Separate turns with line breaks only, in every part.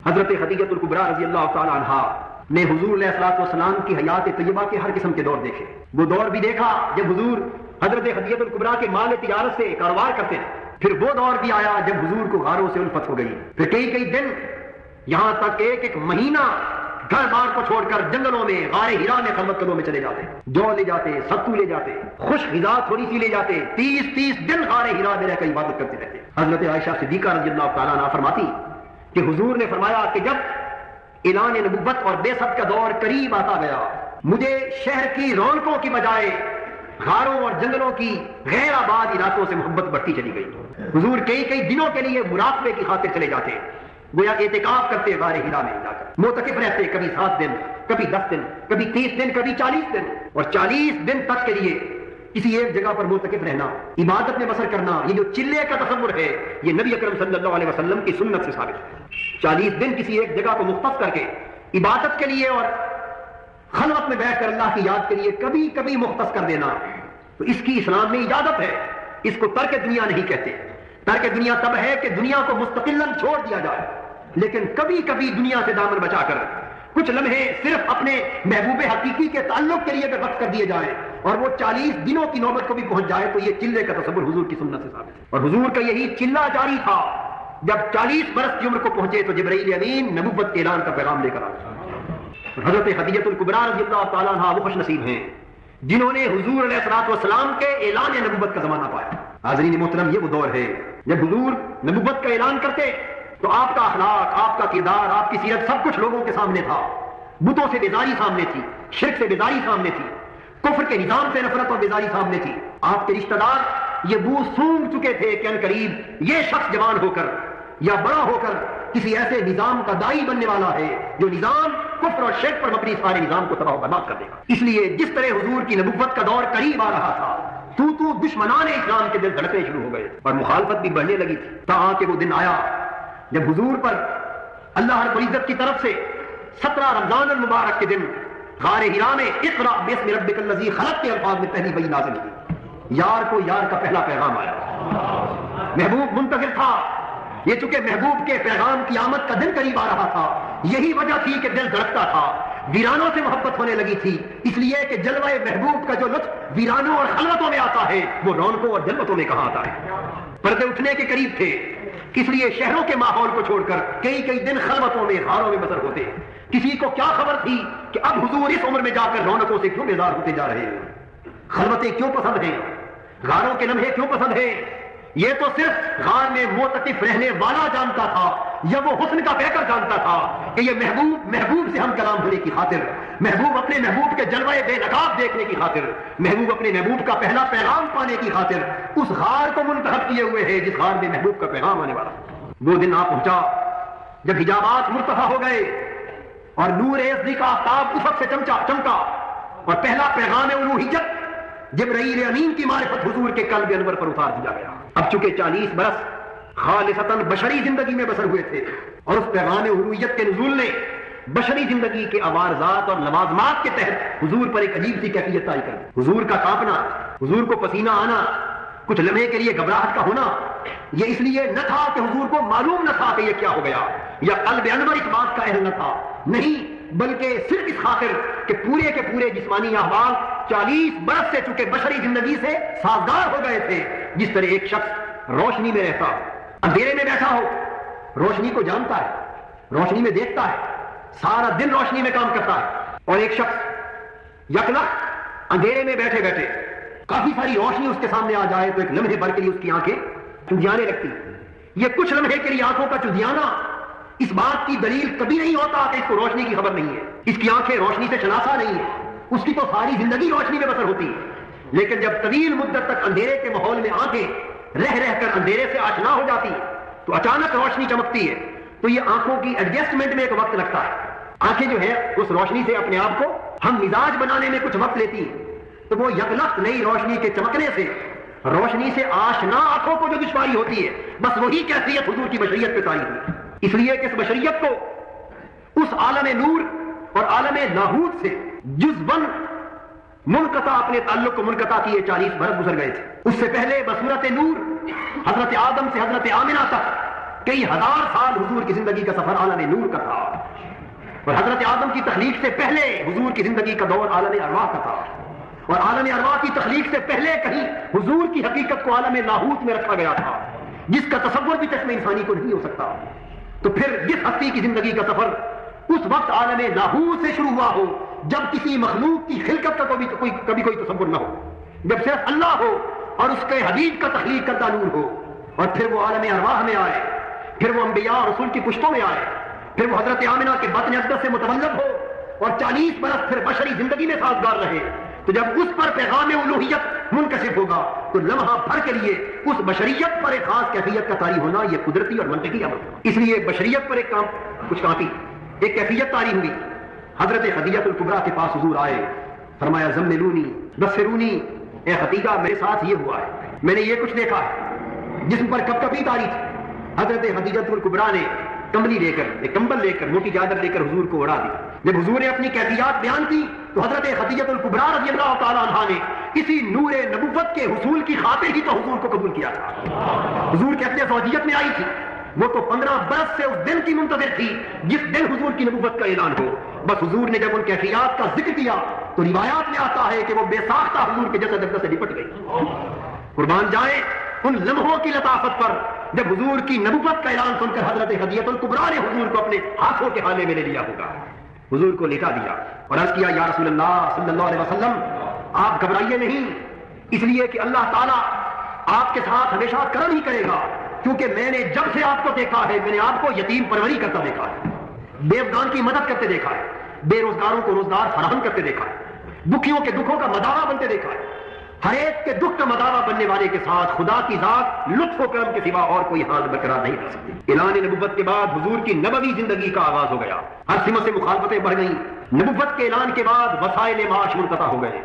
حضرت خدیجہ الکبریٰ رضی اللہ تعالی عنہا نے حضور علیہ الصلوۃ والسلام کی حیات طیبہ کے ہر قسم کے دور دیکھے. وہ دور بھی دیکھا جب حضور حضرت خدیجہ الکبریٰ کے مال تجارت سے کاروبار کرتے ہیں. پھر وہ دور بھی آیا جب حضور کو غاروں سے الفت ہو گئی. پھر کئی کئی دن یہاں تک ایک مہینہ گھر بار کو چھوڑ کر جنگلوں میں غار ہرا میں خلوت قدوں میں چلے جاتے. جو لے جاتے, ستو لے جاتے, خوش غذا تھوڑی سی لے جاتے. 30 دن غار ہرا میں رہ کر عبادت کرتے رہتے. حضرت عائشہ صدیقہ رضی اللہ تعالیٰ عنہا فرماتی کہ حضور نے فرمایا کہ جب اعلان نبوت اور بعثت کا دور قریب آتا گیا, مجھے شہر کی رونقوں کی بجائے غاروں اور جنگلوں کی غیر آباد علاقوں سے محبت بڑھتی چلی گئی. حضور کئی کئی دنوں کے لیے مراقبے کی خاطر چلے جاتے, گویا اعتکاف کرتے غار ہرا میں جا کر, معتکف رہتے. کبھی 7 دن, کبھی 10 دن, کبھی 30 دن, کبھی 40 دن. اور 40 دن تک کے لیے کسی ایک جگہ پر معتکف رہنا, عبادت میں بسر کرنا, یہ جو چلے کا تصور ہے یہ نبی اکرم صلی اللہ علیہ وسلم کی سنت سے ثابت ہے. 40 دن کسی ایک جگہ کو مختص کر کے عبادت کے لیے اور خلوت میں بیٹھ کر اللہ کی یاد کے لیے کبھی کبھی مختص کر دینا, تو اس کی اسلام میں اجازت ہے. اس کو ترک دنیا نہیں کہتے. ترک دنیا تب ہے کہ دنیا کو مستقلاً چھوڑ دیا جائے, لیکن کبھی کبھی دنیا سے دامن بچا کر کچھ لمحے صرف اپنے محبوب حقیقی کے تعلق کے لیے اگر وقت کر دیے جائیں اور وہ 40 دنوں کی نوبت کو بھی پہنچ جائے تو یہ چلے کا تصور حضور کی سنت سے ثابت ہے. اور حضور کا یہی چلہ جاری تھا. جب 40 برس کی عمر کو پہنچے تو جبرائیل امین نبوت کے اعلان کا پیغام لے کر آئے. حضرت خدیجہ الکبریٰ رضی اللہ تعالیٰ عنہا وہ خوش نصیب ہیں جنہوں نے حضور علیہ الصلوۃ والسلام کے اعلان نبوت کا زمانہ پایا. حاضرین محترم, یہ وہ دور ہے جب حضور نبوت کا اعلان کرتے تو آپ کا اخلاق, آپ کا کردار, آپ کی سیرت سب کچھ لوگوں کے سامنے تھا. بتوں سے بیزاری سامنے تھی, شرک سے بیزاری سامنے تھی, کفر کے نظام سے نفرت اور بیزاری سامنے تھی. آپ کے رشتہ دار یہ بو سونگ چکے تھے کہ عنقریب یہ شخص جوان ہو کر یا بڑا ہو کر کسی ایسے نظام کا دائی بننے والا ہے جو نظام کفر اور شرک پر مبنی سارے نظام کو تباہ و برباد کر دے گا. اس لیے جس طرح حضور کی نبوت کا دور قریب آ رہا تھا تو دشمنان اسلام کے دل دھڑکنے شروع ہو گئے اور مخالفت بھی بڑھنے لگی تھی. تا کہ وہ دن آیا جب حضور پر اللہ رب العزت کی طرف سے 17 رمضان المبارک کے دن غار ہرا میں اقرأ باسم ربک الذی خلق کے الفاظ میں پہلی وحی نازل ہوئی. یار کو یار کا پہلا پیغام آیا. محبوب منتظر تھا. یہ چونکہ محبوب کے پیغام کی آمد کا دن قریب آ رہا تھا, یہی وجہ تھی کہ دل دھڑکتا تھا. ویرانوں سے محبت ہونے لگی تھی, اس لیے کہ جلوہ محبوب کا جو لطف ویرانوں اور خلوتوں میں آتا ہے وہ رونقوں اور جلوتوں میں کہاں آتا ہے. پردے اٹھنے کے قریب تھے, اس لیے شہروں کے ماحول کو چھوڑ کر کئی کئی دن خلوتوں میں غاروں میں بسر ہوتے. کسی کو کیا خبر تھی کہ اب حضور اس عمر میں جا کر رونقوں سے کیوں بیزار ہوتے جا رہے ہیں, خلوتیں کیوں پسند ہیں, غاروں کے لمحے کیوں پسند ہیں. یہ تو صرف غار میں معتکف رہنے والا جانتا تھا یا وہ حسن کا پیکر جانتا تھا کہ یہ محبوب سے ہم کلام ہونے کی خاطر, محبوب اپنے محبوب کے جلوہ بے نقاب دیکھنے کی خاطر, محبوب اپنے محبوب کا پہلا پیغام پانے کی خاطر اس غار کو منتخب کیے ہوئے ہے جس غار میں محبوب کا پیغام آنے والا. وہ دن آ پہنچا جب حجابات مرتفع ہو گئے اور نور ازلی کا آفتاب افق سے چمکا اور پہلا پیغام الوہیت جبرائیل امین کی معرفت حضور کے قلب انور پر اتار دیا گیا. اب چونکہ 40 برس خالصتاً بشری زندگی میں بسر ہوئے تھے اور اس پیغام الوہیت کے نزول نے بشری زندگی کے عوارضات اور لوازمات کے تحت حضور پر ایک عجیب سی کیفیت طاری کر دی. حضور کا کانپنا, حضور کو پسینہ آنا, کچھ لمحے کے لیے گھبراہٹ کا ہونا, یہ اس لیے نہ تھا کہ حضور کو معلوم نہ تھا کہ یہ کیا ہو گیا یا قلب انور اس بات کا اہل نہ تھا, نہیں, بلکہ صرف اس خاطر کہ پورے کے پورے جسمانی احوال 40 برس سے چونکہ بشری زندگی سے سازگار ہو گئے تھے. جس طرح ایک شخص روشنی میں رہتا, اندھیرے میں بیٹھا ہو, روشنی کو جانتا ہے, روشنی میں دیکھتا ہے, سارا دن روشنی میں کام کرتا ہے, اور ایک شخص یکلخت اندھیرے میں بیٹھے بیٹھے کافی ساری روشنی اس کے سامنے آ جائے تو ایک لمحے بھر کے لیے اس کی آنکھیں چندیانے لگتی. یہ کچھ لمحے کے لیے آنکھوں کا چندیانا اس بات کی دلیل کبھی نہیں ہوتا کہ اس کو روشنی کی خبر نہیں ہے, اس کی آنکھیں روشنی سے شناسا نہیں ہے, اس کی تو ساری زندگی روشنی میں بسر ہوتی ہے. لیکن جب طویل مدت تک اندھیرے کے ماحول میں آنکھیں رہ کر اندھیرے سے آشنا ہو جاتی تو اچانک روشنی چمکتی ہے تو یہ آنکھوں کی ایڈجسٹمنٹ میں ایک وقت لگتا ہے. آنکھیں جو ہے اس روشنی سے اپنے آپ کو ہم مزاج بنانے میں کچھ وقت لیتی ہیں, تو وہ یکلخت نئی روشنی کے چمکنے سے روشنی سے آشنا آنکھوں کو جو دشواری ہوتی ہے بس وہی کیفیت حضور کی بشریت پہ طاری ہوئی. اس لیے کہ اس بشریت کو اس عالم نور اور عالم لاہوت سے جزواً منقطع اپنے تعلق کو منقطع کیے 40 برس گزر گئے تھے. اس سے پہلے بصورت نور حضرت آدم سے حضرت آمنہ تک کئی ہزار سال حضور کی زندگی کا سفر عالم نور کا تھا، اور حضرت آدم کی تخلیق سے پہلے حضور کی زندگی کا دور عالم ارواح کا تھا، اور عالم ارواح کی تخلیق سے پہلے کہیں حضور کی حقیقت کو عالم لاہوت میں رکھا گیا تھا، جس کا تصور بھی چشم انسانی کو نہیں ہو سکتا۔ تو پھر جس ہستی کی زندگی کا سفر اس وقت عالم لاہوت سے شروع ہوا ہو جب کسی مخلوق کی خلقت کا کبھی کوئی تصور نہ ہو، جب صرف اللہ ہو اور اس کے حبیب کا تخلیق کردہ نور ہو، اور پھر وہ عالم ارواح میں آئے، پھر وہ انبیاء اور رسول کی پشتوں میں آئے، پھر وہ حضرت آمنہ کے بطن اقدس سے متولد ہو، اور 40 برس پھر بشری زندگی میں سازگار رہے۔ تو جب اس پر پیغام الوہیت منکشف ہوگا تو لمحہ بھر کے لیے اس بشریت پر ایک خاص کیفیت کا طاری ہونا یہ قدرتی اور منطقی عمل ہے۔ اس لیے بشریت پر ایک کچھ کافی ایک کیفیت طاری ہوئی۔ حضرت خدیجہ الکبریٰ کے پاس حضور آئے، فرمایا زملونی بصرونی، اے خدیجہ میرے ساتھ یہ ہوا ہے، میں نے یہ کچھ دیکھا ہے۔ جسم پر کب کبھی طاری تھی، حضرت خدیجہ الکبریٰ نے کمبلی لے کر ایک کمبل لے کر موٹی چادر لے کر حضور کو اڑا دی۔ جب حضور نے اپنی کیفیات بیان کی تو حضرت خدیجہ الکبریٰ رضی اللہ تعالیٰ عنہا نے اسی نور نبوت کے حصول کی خاطر ہی تو حضور کو قبول کیا تھا۔ حضور کے اپنے زوجیت میں آئی تھی، وہ تو 15 برس سے اس دن کی منتظر تھی جس دن حضور کی نبوت کا اعلان ہو۔ بس حضور نے جب ان کیفیات کا ذکر کیا تو روایات میں آتا ہے کہ وہ بے ساختہ حضور کے جسد اقدس سے لپٹ گئی۔ قربان جائیں ان لمحوں کی لطافت پر جب حضور کی نبوت کا اعلان سن کر حضرت خدیجہ الکبریٰ نے حضور کو اپنے ہاتھوں کے حالے میں لے لیا ہوگا، حضور کو لٹا دیا اور عرض کیا یا رسول اللہ صلی اللہ علیہ وسلم آپ گھبرائیے نہیں، اس لیے کہ اللہ تعالیٰ آپ کے ساتھ ہمیشہ کرم ہی کرے گا، کیونکہ میں نے جب سے آپ کو دیکھا ہے میں نے آپ کو یتیم پروری کرتا دیکھا ہے، بے افغان کی مدد کرتے دیکھا ہے، بے روزگاروں کو روزگار فراہم کرتے دیکھا ہے، دکھیوں کے دکھوں کا مداوا بنتے دیکھا ہے۔ ہر ایک کے دکھ کا مداوا بننے والے کے ساتھ خدا کی ذات لطف و کرم کے سوا اور کوئی حال برقرار نہیں رہ سکتی۔ اعلان نبوت کے بعد حضور کی نبوی زندگی کا آغاز ہو گیا، ہر سمت سے مخالفتیں بڑھ گئیں۔ نبوت کے اعلان کے بعد وسائل معاش منقطع ہو گئے۔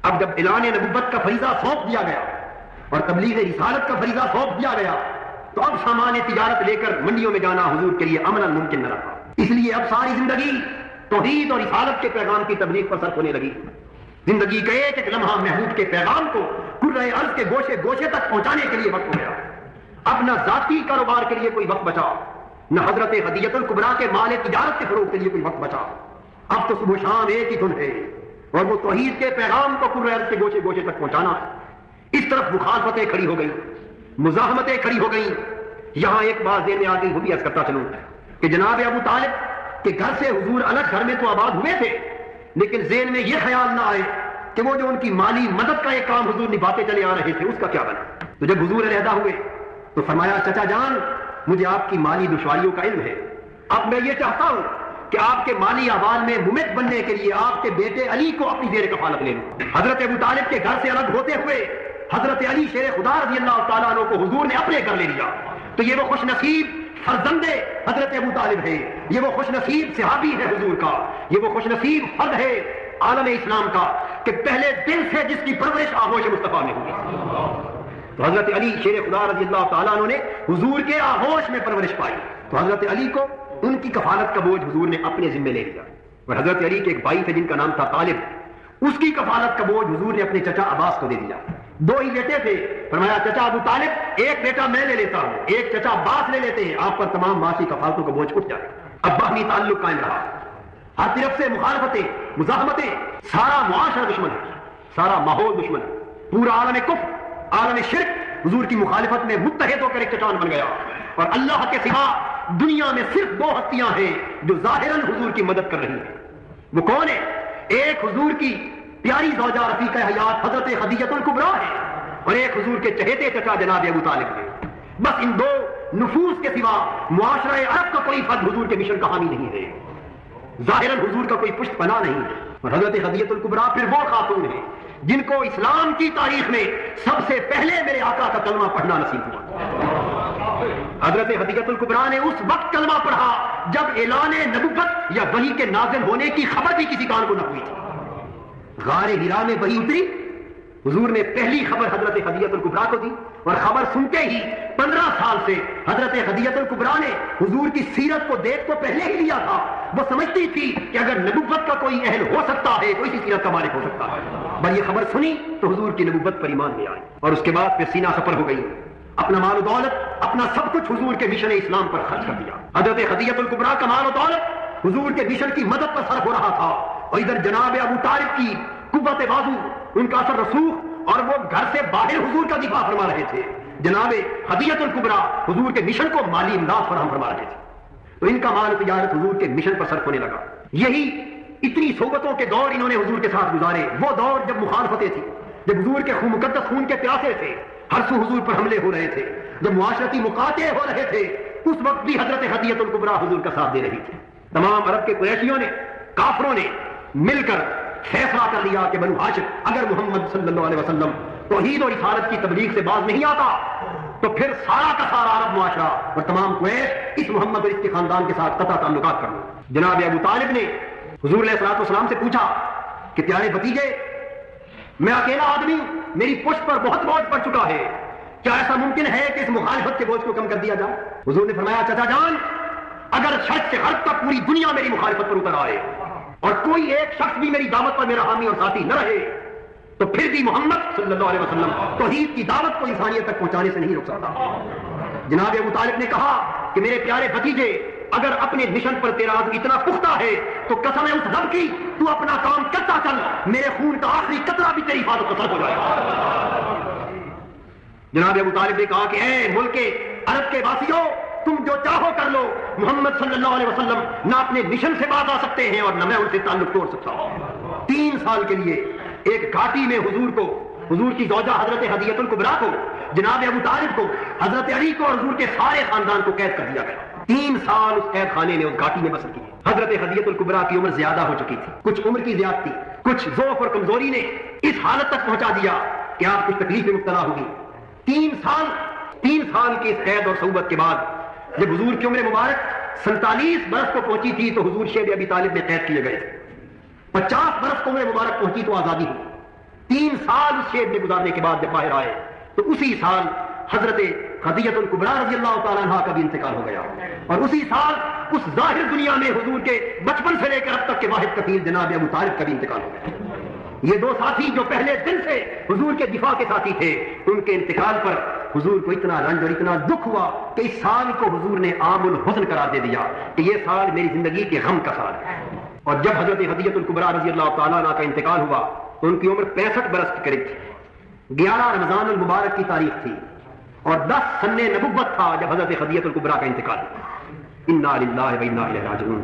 اب جب اعلان نبوت کا فریضہ سونپ دیا گیا اور تبلیغ رسالت کا فریضہ سونپ دیا گیا تو اب سامان تجارت لے کر منڈیوں میں جانا حضور کے لیے عملاً ممکن نہ رہا۔ اس لیے اب ساری زندگی توحید اور رسالت کے پیغام کی تبلیغ پر صرف ہونے لگی۔ زندگی کا ایک ایک لمحہ محبوب کے پیغام کو کرۂ ارض کے گوشے گوشے تک پہنچانے کے لیے وقت ہو گیا۔ اب نہ ذاتی کاروبار کے لیے کوئی وقت بچا، نہ حضرت خدیجہ الکبریٰ کے مال تجارت کے فروغ کے لیے کوئی وقت بچا۔ اب تو صبح شام ایک ہی دھن ہے اور وہ توحید کے پیغام کو کرۂ ارض کے گوشے گوشے تک پہنچانا ہے۔ اس طرف مخالفتیں کھڑی ہو گئی، مزاحمتیں کھڑی ہو گئیں۔ یہاں ایک بات ذہن میں آ گئی، وہ بھی عرض کرتا چلوں کہ جناب ابو طالب کے گھر سے حضور الگ گھر میں تو آباد ہوئے تھے، لیکن ذہن میں یہ خیال نہ آئے کہ وہ جو ان کی مالی مدد کا ایک کام حضور نبھاتے چلے آ رہے تھے اس کا کیا بنا۔ تو جب حضور علیحدہ ہوئے تو فرمایا چچا جان مجھے آپ کی مالی دشواریوں کا علم ہے، اب میں یہ چاہتا ہوں کہ آپ کے مالی احوال میں ممت بننے کے لیے آپ کے بیٹے علی کو اپنی زیر کفالت لے لوں۔ حضرت ابو طالب کے گھر سے الگ ہوتے ہوئے حضرت علی شیر خدا رضی اللہ تعالیٰ عنہ کو حضور نے اپنے گھر لے لیا۔ تو یہ وہ خوش نصیب فرزند حضرت ابو طالب ہے، یہ وہ خوش نصیب صحابی ہے حضور کا، یہ وہ خوش نصیب فرد ہے عالم اسلام کا کہ پہلے دن سے جس کی پرورش آغوش مصطفیٰ میں ہوئی۔ تو حضرت علی شیر خدا رضی اللہ تعالیٰ عنہ نے حضور کے آغوش میں پرورش پائی، تو حضرت علی کو ان کی کفالت کا بوجھ حضور نے اپنے ذمہ لے لیا۔ اور حضرت علی کے ایک بھائی تھے جن کا نام تھا طالب، اس کی کفالت کا بوجھ حضور نے اپنے چچا عباس کو دے دیا۔ دو ہی بیٹے تھے، فرمایا چچا ابو طالب ایک بیٹا میں لے لیتا ہوں، ایک چچا عباس لے لیتے ہیں، آپ پر تمام معاشی کفالتوں کا بوجھ اٹھ جائے۔ اب باہمی تعلق قائم رہا، ہر طرف سے مخالفتیں مزاحمتیں، سارا معاشرہ دشمن ہے، سارا ماحول دشمن ہے، پورا عالم کفر عالم شرک حضور کی مخالفت میں متحد ہو کر ایک چٹان بن گیا۔ اور اللہ کے سوا دنیا میں صرف دو ہستیاں ہیں جو ظاہراً حضور کی مدد کر رہی ہیں، وہ کون ہے؟ ایک حضور کی پیاری زوجہ رفیقہ حیات حضرت خدیجہ الکبریٰ ہے اور ایک حضور کے چہیتے چچا جناب ابو طالب ہے۔ بس ان دو نفوس کے سوا معاشرہ عرب کا کوئی فرد حضور کے مشن کا حامی نہیں ہے، ظاہراً حضور کا کوئی پشت پناہ نہیں ہے۔ اور حضرت خدیجہ الکبریٰ پھر وہ خاتون ہے جن کو اسلام کی تاریخ میں سب سے پہلے میرے آقا کا کلمہ پڑھنا نصیب ہوا۔ حضرت خدیجہ الکبریٰ نے اس وقت کلمہ پڑھا جب اعلان نبوت یا وحی کے نازل ہونے کی خبر بھی کسی کان کو نہ ہوئی تھی۔ غار ہرا میں وحی اتری، حضور نے پہلی خبر حضرت خدیجہ الکبریٰ کو دی اور خبر سنتے ہی 15 سال سے حضرت خدیجہ الکبریٰ نے حضور کی سیرت کو دیکھ تو پہلے ہی لیا تھا۔ وہ سمجھتی تھی کہ اگر نبوت کا کوئی اہل ہو سکتا ہے تو اسی سیرت کا مالک ہو سکتا ہے۔ بس یہ خبر سنی تو حضور کی نبوت پر ایمان لے آئی اور اس کے بعد پھر سینہ سفر ہو گئی اپنا مال و دولت، اپنا سب کچھ حضور کے مشن اسلام پر خرچ کر دیا. حضرت خدیجہ الکبریٰ کا مال و دولت حضور کے مشن کی مدد پر صرف ہو رہا تھا، اور ادھر جناب ابو طالب کی قوت بازو، ان کا اثر رسوخ، اور وہ گھر سے باہر حضور کا دفاع فرما رہے تھے. جناب خدیجہ الکبریٰ حضور کے مشن کو مالی امداد فراہم فرما رہے تھے. تو ان کا مال و تجارت حضور کے مشن پر صرف ہونے لگا. یہی اتنی صحبتوں کے دور انہوں نے حضور کے ساتھ گزارے. وہ دور جب مخالفتیں تھیں، جب حضور کے مقدس خون کے پیاسے تھے، ہر سو حضور پر حملے ہو رہے تھے، جب معاشرتی مقاطعے ہو رہے تھے، اس وقت بھی حضرت خدیجہ الکبریٰ حضور کا ساتھ دے رہی تھی. تمام عرب کے قریشیوں نے، کافروں نے مل کر فیصلہ کر لیا کہ بنو ہاشم اگر محمد صلی اللہ علیہ وسلم توحید اور رسالت کی تبلیغ سے باز نہیں آتا تو پھر سارا کا سارا عرب معاشرہ اور تمام قریش اس محمد اور اس کے خاندان کے ساتھ قطع تعلقات کر لو. جناب ابو طالب نے حضور علیہ الصلوۃ والسلام سے پوچھا کہ پیارے بھتیجے، میں اکیلا آدمی ہوں، میری پشت پر بہت بوجھ پڑ چکا ہے، کیا ایسا ممکن ہے کہ اس مخالفت کے بوجھ کو کم کر دیا جائے؟ حضور نے فرمایا چچا جان، اگر شرط سے حد تک پوری دنیا میری مخالفت پر اتر آئے اور کوئی ایک شخص بھی میری دعوت پر میرا حامی اور ساتھی نہ رہے تو پھر بھی محمد صلی اللہ علیہ وسلم توحید کی دعوت کو انسانیت تک پہنچانے سے نہیں روک سکتا. جناب ابو طالب نے کہا کہ میرے پیارے بھتیجے، اگر اپنے مشن پر تیرا عزم اتنا پختہ ہے تو قسم ہے اس رب کی، تو اپنا کام کرتا چل، میرے خون کا آخری قطرہ بھی تیری حفاظت کا سبب ہو جائے گا. جناب ابو طالب نے کہا کہ اے ملک عرب کے واسیوں، تم جو چاہو کر لو، محمد صلی اللہ علیہ وسلم نہ اپنے مشن سے باز آ سکتے ہیں اور نہ میں ان سے تعلق توڑ سکتا ہوں. 3 سال کے لیے ایک گھاٹی میں حضور کو، حضور کی زوجہ حضرت خدیجہ الکبریٰ کو، جناب ابو طالب کو، حضرت علی کو اور حضور کے سارے خاندان کو قید کر دیا گیا. 3 سال اس قید خانے میں، اس گھاٹی میں بسر کی. حضرت خدیجہ الکبریٰ کی عمر زیادہ ہو چکی تھی، کچھ عمر کی زیادتی، کچھ ضعف اور کمزوری نے اس حالت تک پہنچا دیا کہ آپ کچھ تکلیف میں مبتلا ہوگی. 3 سال کی اس قید اور صحبت کے بعد جب حضور کی عمر مبارک 47 برس کو پہنچی تھی تو حضور شیب ابی طالب میں قید کیے گئے تھے. 50 برس کو عمر مبارک پہنچی تو آزادی ہوئی. 3 سال اس شیب میں گزارنے کے بعد جب باہر آئے تو اسی سال حضرت خدیجہ الکبریٰ رضی اللہ تعالیٰ عنہا کا بھی انتقال ہو گیا، اور اسی سال اس ظاہر دنیا میں حضور کے بچپن سے لے کر اب تک کے واحد کفیل جناب ابو طالب کا بھی انتقال ہو گیا. یہ 2 ساتھی جو پہلے دن سے حضور کے دفاع کے ساتھی تھے، ان کے انتقال پر حضور کو اتنا رنج اور اتنا دکھ ہوا کہ اس سال کو حضور نے عام الحزن قرار دے دیا کہ یہ سال میری زندگی کے غم کا سال ہے. اور جب حضرت خدیجہ الکبریٰ رضی اللہ تعالیٰ عنہ کا انتقال ہوا تو ان کی عمر 65 برس کے قریب تھی. 11 رمضان المبارک کی تاریخ تھی اور 10 سن نبوت تھا جب حضرت خدیجہ الکبریٰ کا انتقال ہوا. انا للہ و انا الیہ راجعون.